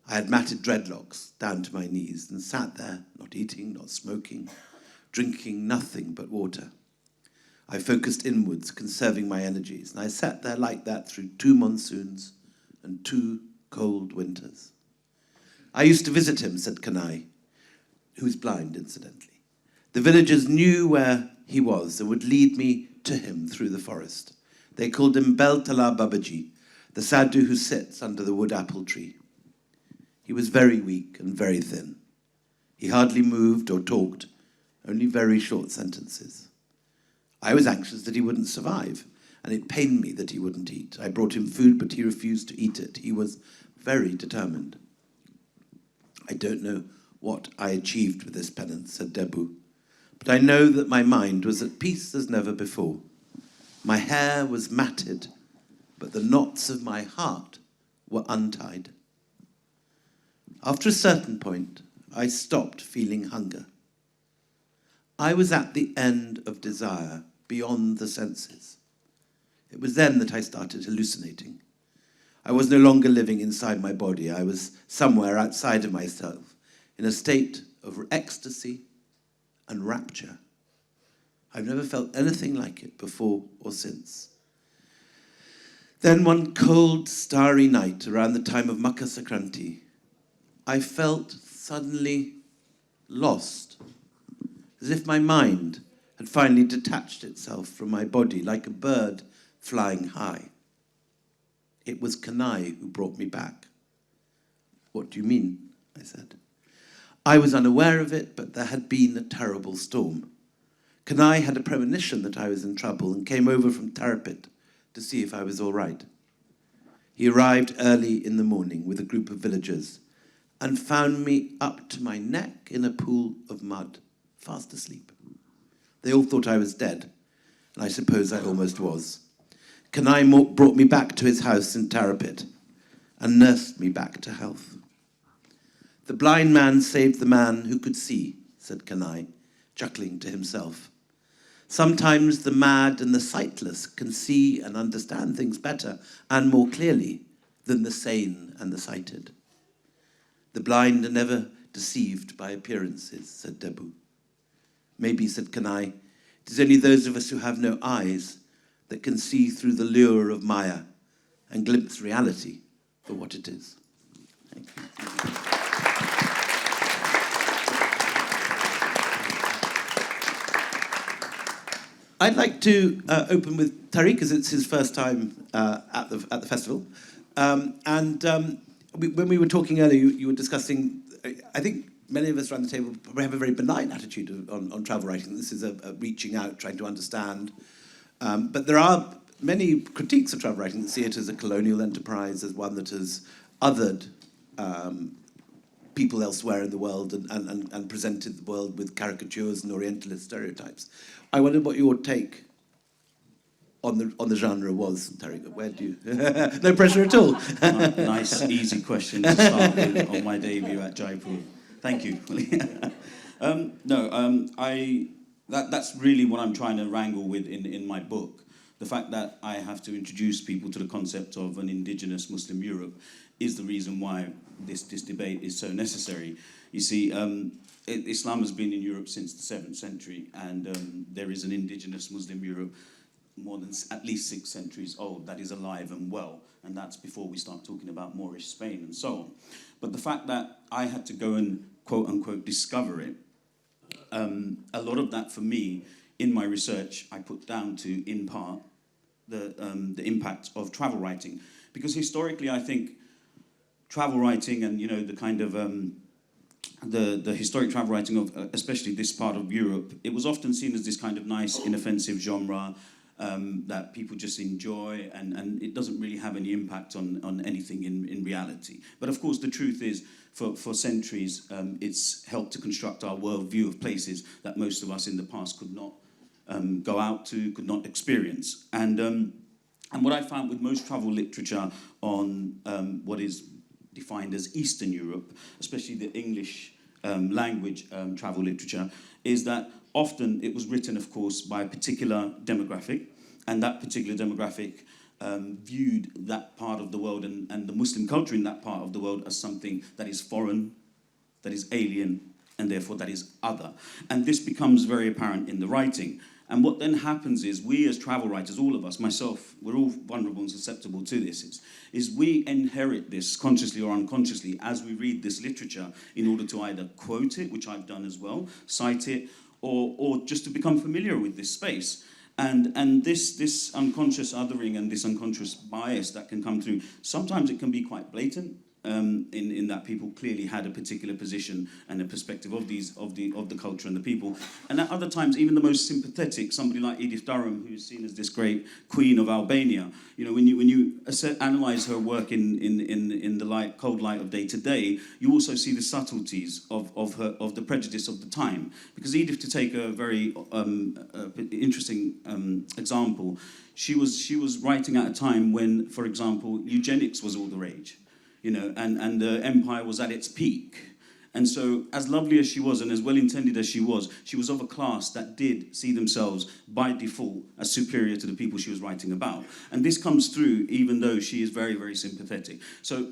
I had matted dreadlocks down to my knees and sat there, not eating, not smoking, drinking nothing but water. I focused inwards, conserving my energies, and I sat there like that through 2 monsoons and 2 cold winters. I used to visit him, said Kanai, who was blind, incidentally. The villagers knew where he was and would lead me to him through the forest. They called him Beltala Babaji, the sadhu who sits under the wood apple tree. He was very weak and very thin. He hardly moved or talked, only very short sentences. I was anxious that he wouldn't survive, and it pained me that he wouldn't eat. I brought him food, but he refused to eat it. He was very determined. I don't know what I achieved with this penance, said Debu, but I know that my mind was at peace as never before. My hair was matted, but the knots of my heart were untied. After a certain point, I stopped feeling hunger. I was at the end of desire, beyond the senses. It was then that I started hallucinating. I was no longer living inside my body. I was somewhere outside of myself, in a state of ecstasy and rapture. I've never felt anything like it before or since. Then one cold, starry night, around the time of Makar Sankranti, I felt suddenly lost, as if my mind had finally detached itself from my body like a bird flying high. It was Kanai who brought me back. What do you mean? I said. I was unaware of it, but there had been a terrible storm. Kanai had a premonition that I was in trouble and came over from Tharik to see if I was all right. He arrived early in the morning with a group of villagers and found me up to my neck in a pool of mud, fast asleep. They all thought I was dead, and I suppose I almost was. Kanai brought me back to his house in Tharik and nursed me back to health. The blind man saved the man who could see, said Kanai, chuckling to himself. Sometimes the mad and the sightless can see and understand things better and more clearly than the sane and the sighted. The blind are never deceived by appearances, said Debu. Maybe, said Kanai, it is only those of us who have no eyes that can see through the lure of Maya and glimpse reality for what it is. Thank you. I'd like to open with Tharik, because it's his first time at the festival. When we were talking earlier, you were discussing, I think many of us around the table probably have a very benign attitude on travel writing. This is a reaching out, trying to understand. But there are many critiques of travel writing that see it as a colonial enterprise, as one that has othered people elsewhere in the world and presented the world with caricatures and Orientalist stereotypes. I wondered what your take on the genre was, Tharik. Where do you... No pressure at all. Nice, easy question to start with on my debut at Jaipur. Thank you. That's really what I'm trying to wrangle with in my book. The fact that I have to introduce people to the concept of an indigenous Muslim Europe is the reason why this debate is so necessary. You see, Islam has been in Europe since the 7th century, and there is an indigenous Muslim Europe more than at least 6 centuries old that is alive and well, and that's before we start talking about Moorish Spain and so on. But the fact that I had to go and quote-unquote discover it, a lot of that for me, in my research, I put down to, in part, the impact of travel writing. Because historically, I think travel writing and, the kind of the historic travel writing of especially this part of Europe, it was often seen as this kind of nice, inoffensive genre that people just enjoy, and it doesn't really have any impact on anything in reality. But of course, the truth is, for centuries, it's helped to construct our worldview of places that most of us in the past could not go out to, could not experience. And what I found with most travel literature on what is defined as Eastern Europe, especially the English language travel literature, is that often it was written, of course, by a particular demographic, and that particular demographic viewed that part of the world and the Muslim culture in that part of the world as something that is foreign, that is alien, and therefore that is other. And this becomes very apparent in the writing. And what then happens is we as travel writers, all of us, myself, we're all vulnerable and susceptible to this, is we inherit this consciously or unconsciously as we read this literature in order to either quote it, which I've done as well, cite it, or just to become familiar with this space. And this unconscious othering and this unconscious bias that can come through, sometimes it can be quite blatant, in that people clearly had a particular position and a perspective of the culture and the people. And at other times, even the most sympathetic, somebody like Edith Durham, who's seen as this great queen of Albania, when you analyze her work in the cold light of day to day, you also see the subtleties of the prejudice of the time. Because Edith, to take a very interesting example, she was writing at a time when, for example, eugenics was all the rage. And the empire was at its peak. And so, as lovely as she was and as well-intended as she was of a class that did see themselves, by default, as superior to the people she was writing about. And this comes through even though she is very, very sympathetic. So,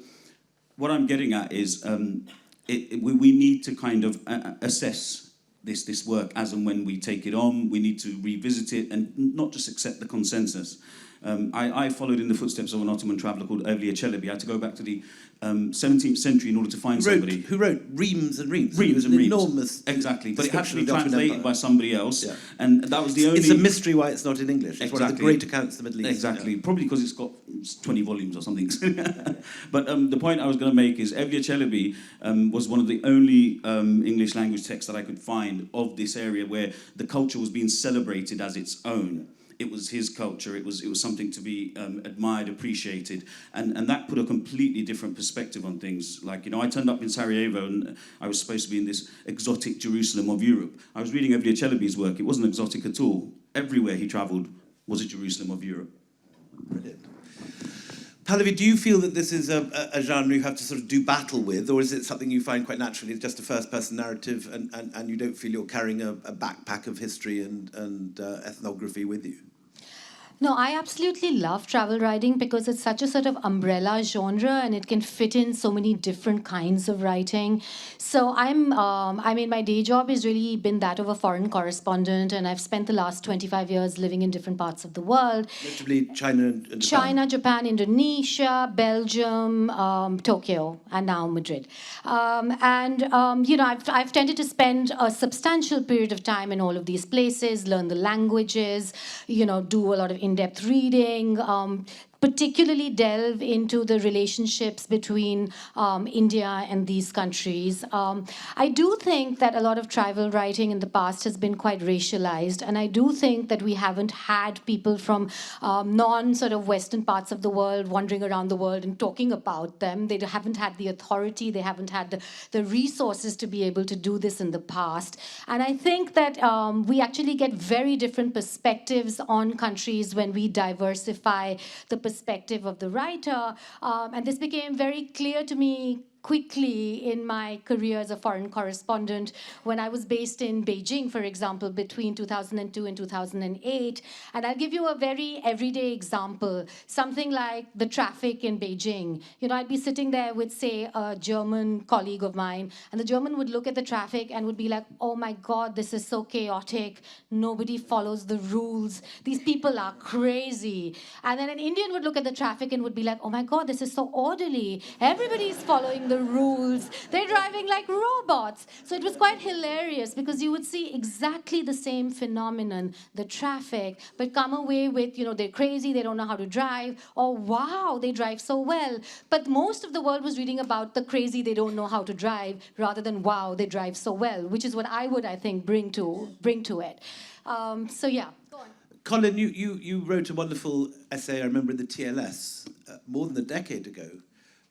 what I'm getting at is we need to kind of assess this work as and when we take it on. We need to revisit it and not just accept the consensus. I followed in the footsteps of an Ottoman traveller called Evliya Çelebi. I had to go back to the 17th century in order to find somebody. Who wrote Reams and Reams. Reams and Reams. Enormous. Exactly, but it had to be description of the Ottoman translated Empire. by somebody else, Yeah. and that was the only... It's a mystery why it's not in English. It's one of the Exactly. great accounts of the Middle East. Exactly, probably because it's got 20 volumes or something. But the point I was going to make is Evliya Çelebi was one of the only English language texts that I could find of this area where the culture was being celebrated as its own. It was his culture. It was something to be admired, appreciated, and that put a completely different perspective on things. Like, you know, I turned up in Sarajevo and I was supposed to be in this exotic Jerusalem of Europe. I was reading Evliya Çelebi's work. It wasn't exotic at all. Everywhere he travelled was a Jerusalem of Europe. Brilliant. Pallavi, do you feel that this is a genre you have to sort of do battle with, or is it something you find quite naturally? It's just a first-person narrative, and you don't feel you're carrying a backpack of history and ethnography with you? No, I absolutely love travel writing because it's such a sort of umbrella genre and it can fit in so many different kinds of writing. So I mean, my day job has really been that of a foreign correspondent, and I've spent the last 25 years living in different parts of the world. Notably China and Japan. China, Japan, Indonesia, Belgium, Tokyo, and now Madrid. You know, I've tended to spend a substantial period of time in all of these places, learn the languages, you know, do a lot of in-depth reading, particularly delve into the relationships between India and these countries. I do think that a lot of travel writing in the past has been quite racialized, and I do think that we haven't had people from non-sort of Western parts of the world wandering around the world and talking about them. They haven't had the authority, they haven't had the resources to be able to do this in the past. And I think that we actually get very different perspectives on countries when we diversify the perspective of the writer. And this became very clear to me quickly in my career as a foreign correspondent when I was based in Beijing, for example, between 2002 and 2008. And I'll give you a very everyday example, something like the traffic in Beijing. You know, I'd be sitting there with, say, a German colleague of mine, and the German would look at the traffic and would be like, oh my God, this is so chaotic. Nobody follows the rules. These people are crazy. And then an Indian would look at the traffic and would be like, oh my God, this is so orderly. Everybody's following the rules. They're driving like robots. So it was quite hilarious because you would see exactly the same phenomenon, the traffic, but come away with, you know, they're crazy, they don't know how to drive, or wow, they drive so well. But most of the world was reading about the crazy, they don't know how to drive, rather than wow, they drive so well, which is what I would, I think, bring to it. So yeah. Go on. Colin, you wrote a wonderful essay, I remember, in the TLS more than a decade ago,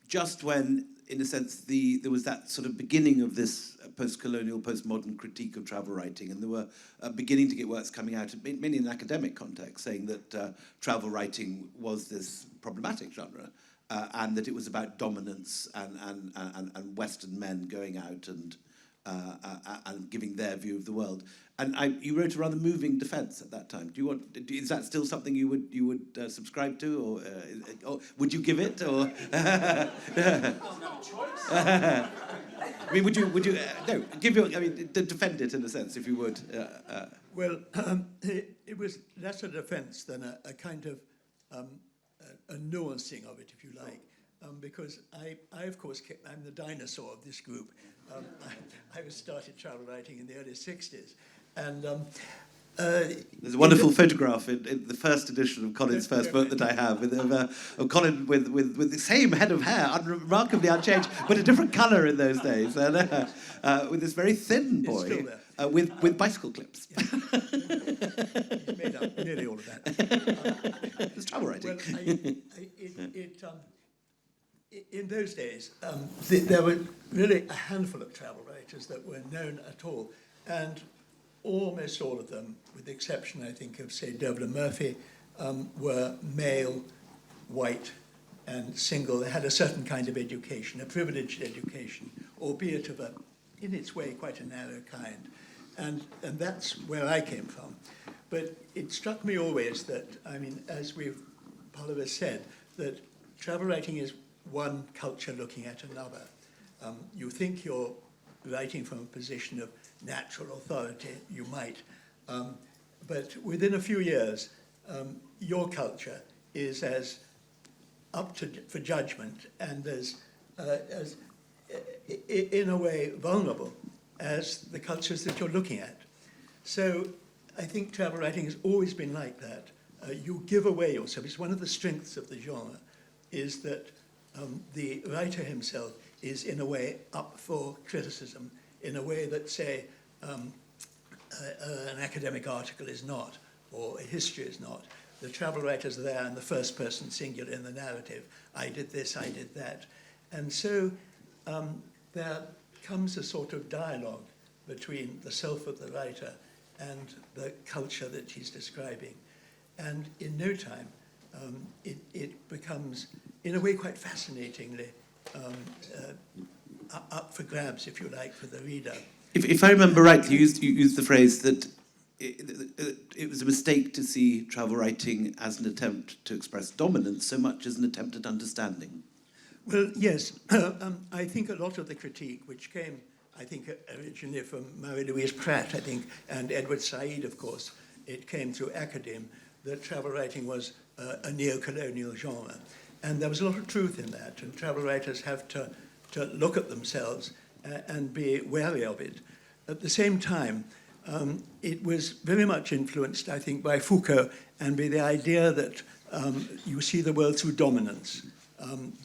just when, in a sense, there was that sort of beginning of this post-colonial, postmodern critique of travel writing, and there were beginning to get works coming out, mainly in an academic context, saying that travel writing was this problematic genre, and that it was about dominance and Western men going out and giving their view of the world. And you wrote a rather moving defence at that time. Is that still something you would subscribe to, or would you give it, or? I mean, would you no give your? I mean, defend it in a sense, if you would. Well, it was less a defence than a kind of a nuancing of it, if you like, because I of course I'm the dinosaur of this group. I started travel writing in the early '60s. And there's a wonderful photograph in the first edition of Colin's first book that I have, of Colin with the same head of hair, remarkably unchanged, but a different colour in those days, and with this very thin boy with bicycle clips. Yeah. He's made up nearly all of that. It's travel writing. Well, in those days, there were really a handful of travel writers that were known at all, and almost all of them, with the exception, I think, of, say, Dervla Murphy, were male, white, and single. They had a certain kind of education, a privileged education, albeit of in its way, quite a narrow kind. And that's where I came from. But it struck me always that, I mean, as Pallavi said, that travel writing is one culture looking at another. You think you're writing from a position of natural authority, you might, but within a few years, your culture is as for judgment and as in a way vulnerable as the cultures that you're looking at. So I think travel writing has always been like that. You give away yourself. It's one of the strengths of the genre, is that the writer himself is in a way up for criticism, in a way that, say, an academic article is not, or a history is not. The travel writers are there in the first person singular in the narrative. I did this, I did that. And so there comes a sort of dialogue between the self of the writer and the culture that he's describing. And in no time, it becomes, in a way, quite fascinatingly up for grabs, if you like, for the reader. If I remember rightly, you used the phrase that it was a mistake to see travel writing as an attempt to express dominance so much as an attempt at understanding. Well, yes. I think a lot of the critique, which came, I think, originally from Marie-Louise Pratt, I think, and Edward Said, of course, it came through academe, that travel writing was a neo-colonial genre. And there was a lot of truth in that, and travel writers have to look at themselves and be wary of it. At the same time, it was very much influenced, I think, by Foucault and by the idea that you see the world through dominance.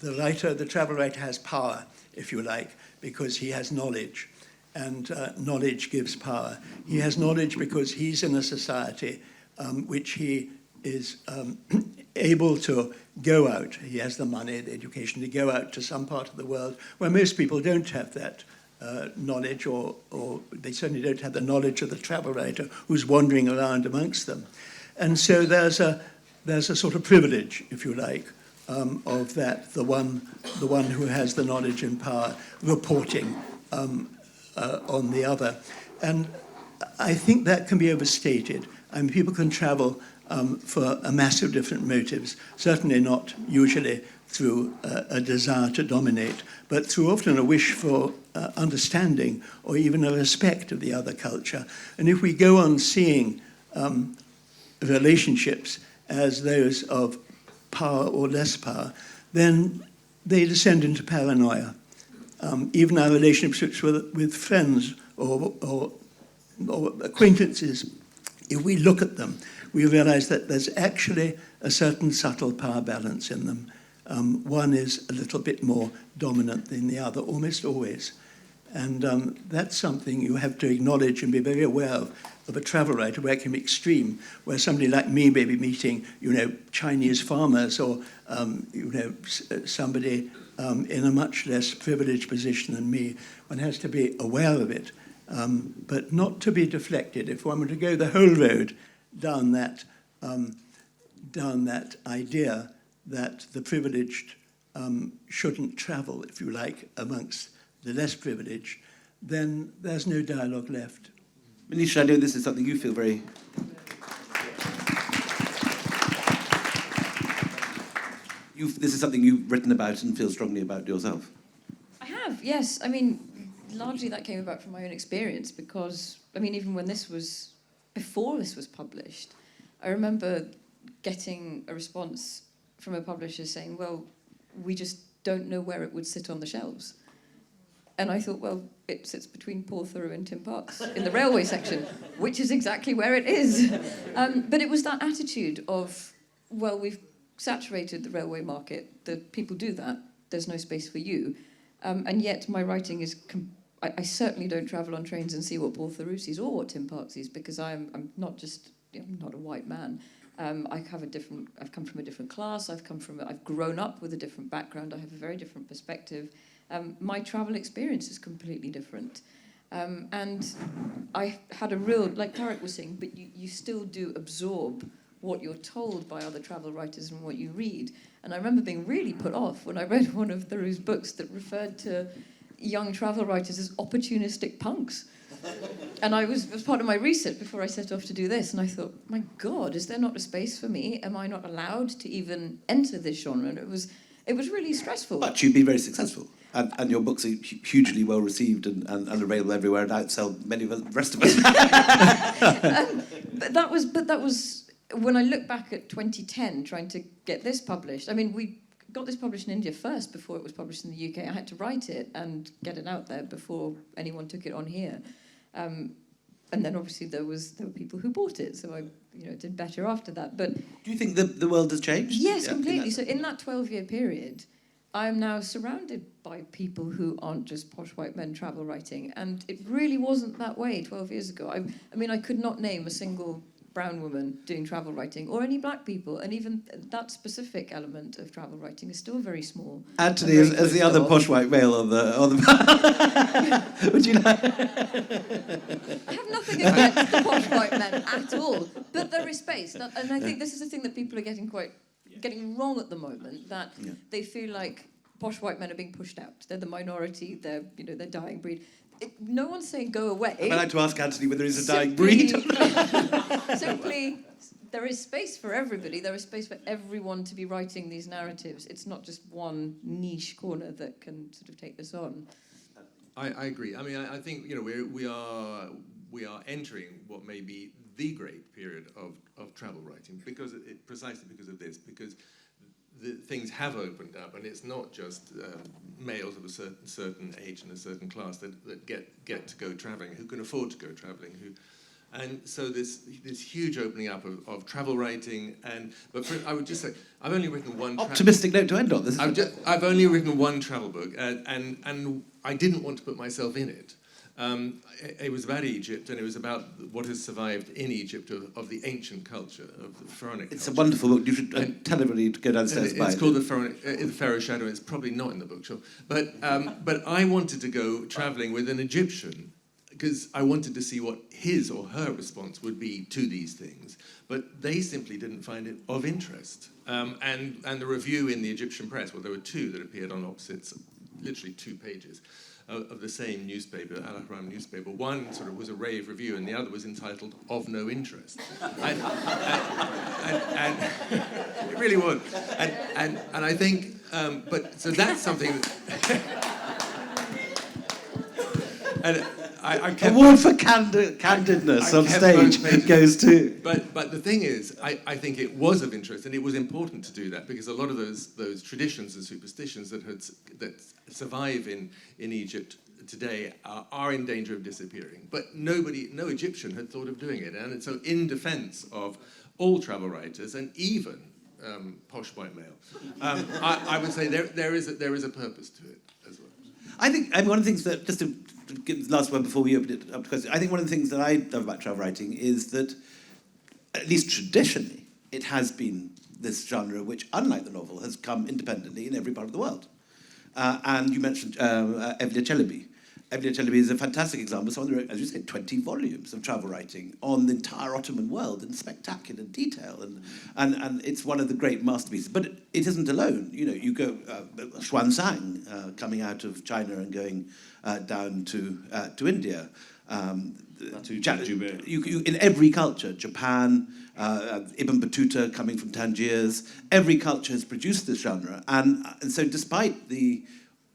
The travel writer has power, if you like, because he has knowledge, and knowledge gives power. He has knowledge because he's in a society which he is able to go out. He has the money, the education to go out to some part of the world where most people don't have that knowledge, or they certainly don't have the knowledge of the travel writer who's wandering around amongst them. And so there's a sort of privilege, if you like, of that, the one who has the knowledge and power reporting on the other. And I think that can be overstated. I mean, people can travel for a massive different motives, certainly not usually through a desire to dominate, but through often a wish for understanding or even a respect of the other culture. And if we go on seeing relationships as those of power or less power, then they descend into paranoia. Even our relationships with friends or acquaintances, if we look at them, we realize that there's actually a certain subtle power balance in them. One is a little bit more dominant than the other, almost always. And that's something you have to acknowledge and be very aware of a travel writer, where it can be extreme, where somebody like me may be meeting, Chinese farmers or, somebody in a much less privileged position than me. One has to be aware of it, but not to be deflected. If one were to go the whole road down that idea that the privileged shouldn't travel, if you like, amongst the less privileged, then there's no dialogue left. Monisha, I know this is something you feel very... This is something you've written about and feel strongly about yourself. I have, yes. I mean, largely that came about from my own experience because, even when before this was published, I remember getting a response from a publisher saying, well, we just don't know where it would sit on the shelves. And I thought, well, it sits between Paul Thoreau and Tim Parks in the railway section, which is exactly where it is. But it was that attitude of, well, we've saturated the railway market, that people do that, there's no space for you. And yet my writing is... I certainly don't travel on trains and see what Paul Thoreau sees or what Tim Parks sees, because I'm not just... I'm not a white man. I've come from a different class, I've grown up with a different background, I have a very different perspective. My travel experience is completely different. And I had a real, like Tharik was saying, but you still do absorb what you're told by other travel writers and what you read. And I remember being really put off when I read one of Thoreau's books that referred to young travel writers as opportunistic punks. And it was part of my research before I set off to do this, and I thought, my God, is there not a space for me? Am I not allowed to even enter this genre? And it was really stressful. But you've been very successful. And your books are hugely well received and available everywhere and outsell many of the rest of us. But that was when I look back at 2010, trying to get this published, I mean, we got this published in India first before it was published in the UK. I had to write it and get it out there before anyone took it on here. And then obviously there were people who bought it, so I did better after that. But do you think the world has changed? Yes, completely. So in that 12-year period, I am now surrounded by people who aren't just posh white men travel writing, and it really wasn't that way 12 years ago. I mean, I could not name a single brown woman doing travel writing, or any black people, and even that specific element of travel writing is still very small. Anthony, as the other posh white male on the would you like? I have nothing against the posh white men at all, but there is space, and I think this is the thing that people are getting wrong at the moment. That they feel like posh white men are being pushed out. They're the minority. They're dying breed. No one's saying go away. I'd like to ask Anthony whether he's a dying breed. Simply, there is space for everybody. There is space for everyone to be writing these narratives. It's not just one niche corner that can sort of take this on. I agree. I mean, I think we are entering what may be the great period of travel writing precisely because of this, because things have opened up, and it's not just males of a certain age and a certain class that get to go travelling, who can afford to go travelling, and so this huge opening up of travel writing. But I would just say, I've only written one optimistic note to end on. I've only written one travel book, and I didn't want to put myself in it. It was about Egypt, and it was about what has survived in Egypt of the ancient culture, of the pharaonic culture. It's a wonderful book. You should tell everybody to go downstairs and buy it. It's called The Pharaoh's Shadow. It's probably not in the bookshop. But I wanted to go travelling with an Egyptian because I wanted to see what his or her response would be to these things. But they simply didn't find it of interest. And the review in the Egyptian press, well, there were two that appeared on opposites, literally 2 pages. Of the same newspaper, Al Ahram newspaper. One sort of was a rave review, and the other was entitled "Of No Interest," and it really was. And I think, but so that's something. And I kept award for candidness on stage goes to. But the thing is, I think it was of interest, and it was important to do that because a lot of those traditions and superstitions that survive in Egypt today are in danger of disappearing. But no Egyptian had thought of doing it, and so in defence of all travel writers and even posh white male, I would say there is a purpose to it as well. I think one of the things that, just to give the last one before we open it up to questions, I think one of the things that I love about travel writing is that, at least traditionally, it has been this genre which, unlike the novel, has come independently in every part of the world. And you mentioned Evliya Çelebi. Evliya Çelebi is a fantastic example. Someone wrote, as you said, 20 volumes of travel writing on the entire Ottoman world in spectacular detail, and it's one of the great masterpieces. But it isn't alone. You go Xuanzang coming out of China and going down to India. In every culture, Japan, Ibn Battuta coming from Tangiers, every culture has produced this genre, and so despite the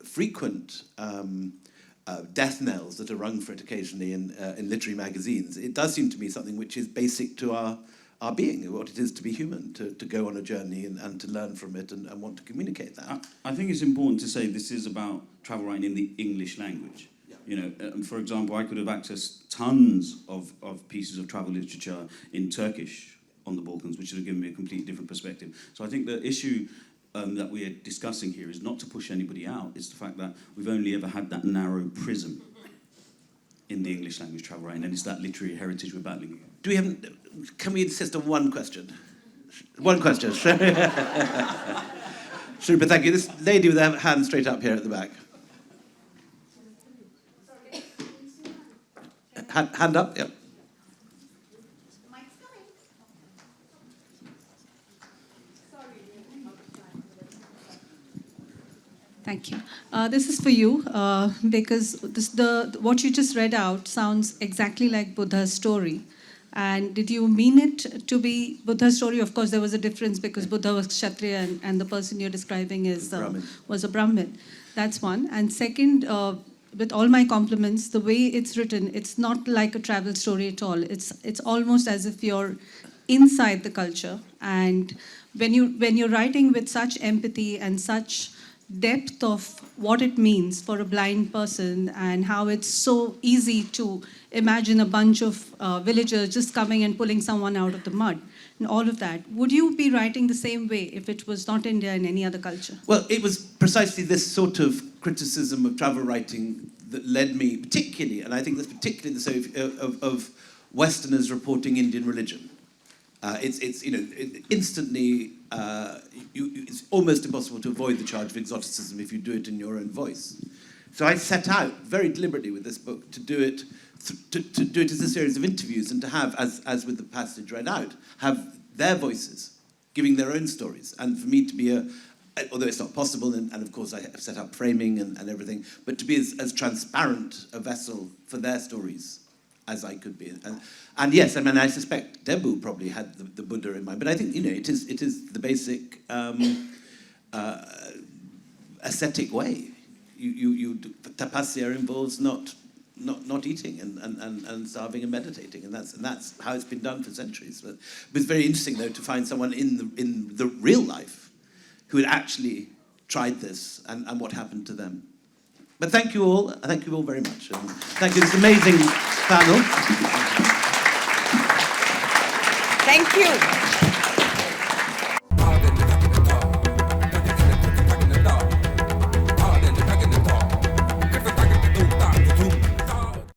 frequent death knells that are rung for it occasionally in literary magazines, it does seem to me something which is basic to our being, what it is to be human, to go on a journey and to learn from it and want to communicate that. I think it's important to say this is about travel writing in the English language. For example, I could have accessed tons of pieces of travel literature in Turkish on the Balkans, which would have given me a completely different perspective. So I think the issue that we're discussing here is not to push anybody out. It's the fact that we've only ever had that narrow prism in the English language travel writing, and it's that literary heritage we're battling. Can we insist on one question? One question. Super, thank you. This lady with her hand straight up here at the back. Hand up, yep. Thank you. This is for you because what you just read out sounds exactly like Buddha's story. And did you mean it to be Buddha's story? Of course, there was a difference because Buddha was Kshatriya and the person you're describing was a Brahmin. That's one. And second, with all my compliments, the way it's written, it's not like a travel story at all. It's almost as if you're inside the culture. And when you're writing with such empathy and such depth of what it means for a blind person and how it's so easy to imagine a bunch of villagers just coming and pulling someone out of the mud and all of that, would you be writing the same way if it was not India and any other culture? Well, it was precisely this sort of criticism of travel writing that led me particularly, and I think that's particularly of Westerners reporting Indian religion. It's instantly, it's almost impossible to avoid the charge of exoticism if you do it in your own voice. So I set out very deliberately with this book to do it, to do it as a series of interviews and to have, as with the passage read out, have their voices giving their own stories. And for me to be although it's not possible, and of course I have set up framing and everything, but to be as transparent a vessel for their stories as I could be. And yes, I mean, I suspect Debu probably had the Buddha in mind, but I think, it is the basic ascetic way. Tapasya involves not eating and starving and meditating, and that's how it's been done for centuries. But it's very interesting, though, to find someone in the real life who had actually tried this and what happened to them. But thank you all very much. And thank you, this amazing panel. Thank you.